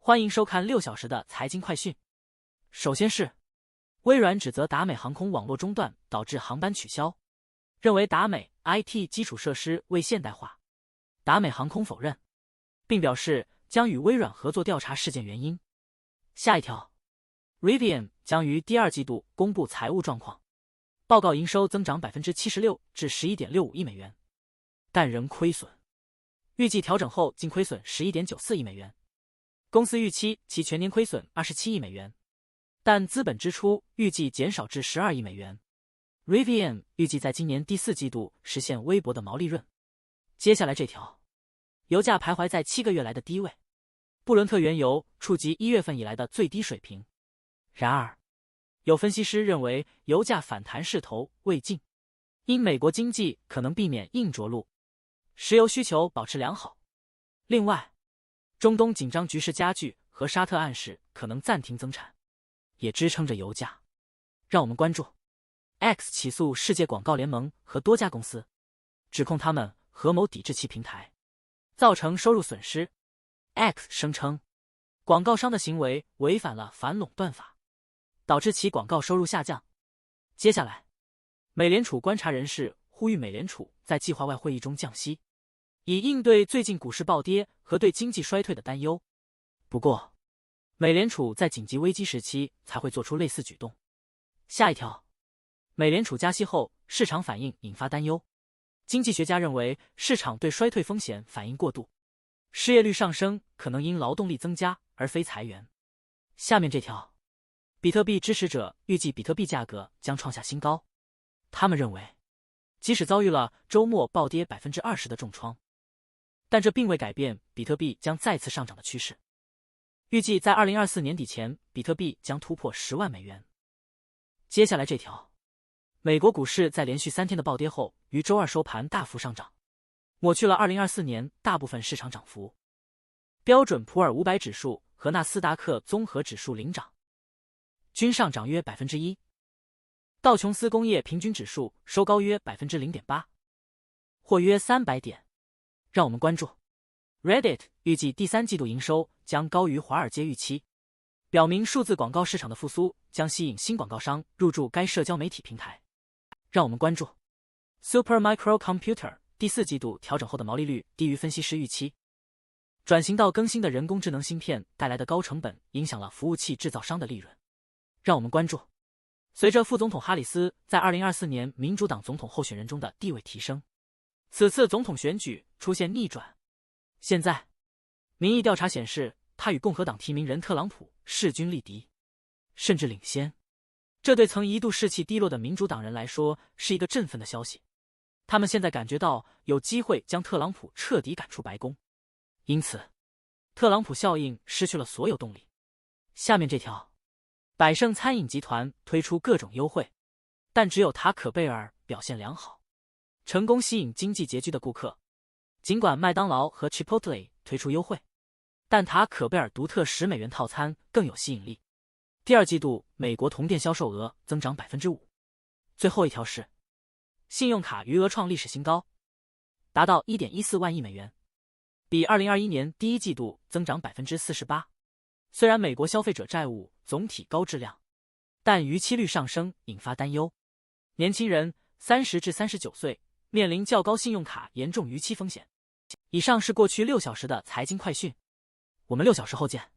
欢迎收看6小时的财经快讯。首先是微软指责达美航空网络中断导致航班取消，认为达美 IT 基础设施未现代化。达美航空否认，并表示将与微软合作调查事件原因。下一条 ，Rivian 将于第二季度公布财务状况，报告营收增长 76% 至 11.65 亿美元，但仍亏损，预计调整后净亏损 11.94 亿美元。公司预期其全年亏损27亿美元，但资本支出预计减少至12亿美元。Rivian 预计在今年第4季度实现微薄的毛利润。接下来这条，油价徘徊在7个月来的低位，布伦特原油触及1月份以来的最低水平。然而，有分析师认为油价反弹势头未尽，因美国经济可能避免硬着陆，石油需求保持良好。另外，中东紧张局势加剧和沙特暗示可能暂停增产，也支撑着油价。让我们关注 X 起诉世界广告联盟和多家公司，指控他们合谋抵制其平台，造成收入损失。X 声称，广告商的行为违反了反垄断法，导致其广告收入下降。接下来，美联储观察人士呼吁美联储在计划外会议中降息，以应对最近股市暴跌和对经济衰退的担忧。不过，美联储在紧急危机时期才会做出类似举动。下一条，美联储加息后，市场反应引发担忧。经济学家认为，市场对衰退风险反应过度，失业率上升可能因劳动力增加而非裁员。下面这条，比特币支持者预计比特币价格将创下新高。他们认为，即使遭遇了周末暴跌 20% 的重创，但这并未改变比特币将再次上涨的趋势。预计在2024年底前，比特币将突破10万美元。接下来这条，美国股市在连续3天的暴跌后，于周二收盘大幅上涨，抹去了2024年大部分市场涨幅。标准普尔500指数和纳斯达克综合指数领涨，均上涨约 1%。道琼斯工业平均指数收高约 0.8%， 或约300点。让我们关注 Reddit 预计第3季度营收将高于华尔街预期，表明数字广告市场的复苏将吸引新广告商入驻该社交媒体平台。让我们关注 Supermicro Computer 第4季度调整后的毛利率低于分析师预期。转型到更新的人工智能芯片带来的高成本影响了服务器制造商的利润。让我们关注，随着副总统哈里斯在2024年民主党总统候选人中的地位提升，此次总统选举出现逆转。现在，民意调查显示，他与共和党提名人特朗普势均力敌，甚至领先。这对曾一度士气低落的民主党人来说是一个振奋的消息。他们现在感觉到有机会将特朗普彻底赶出白宫，因此，特朗普效应失去了所有动力。下面这条，百胜餐饮集团推出各种优惠，但只有塔可贝尔表现良好，成功吸引经济拮据的顾客。尽管麦当劳和 Chipotle 推出优惠，但塔可贝尔独特10美元套餐更有吸引力。第2季度美国同店销售额增长 5%。最后一条是，信用卡余额创历史新高，达到 1.14 万亿美元，比2021年第1季度增长 48%。虽然美国消费者债务总体高质量，但逾期率上升引发担忧。年轻人30至39岁面临较高信用卡严重逾期风险。以上是过去6小时的财经快讯，我们6小时后见。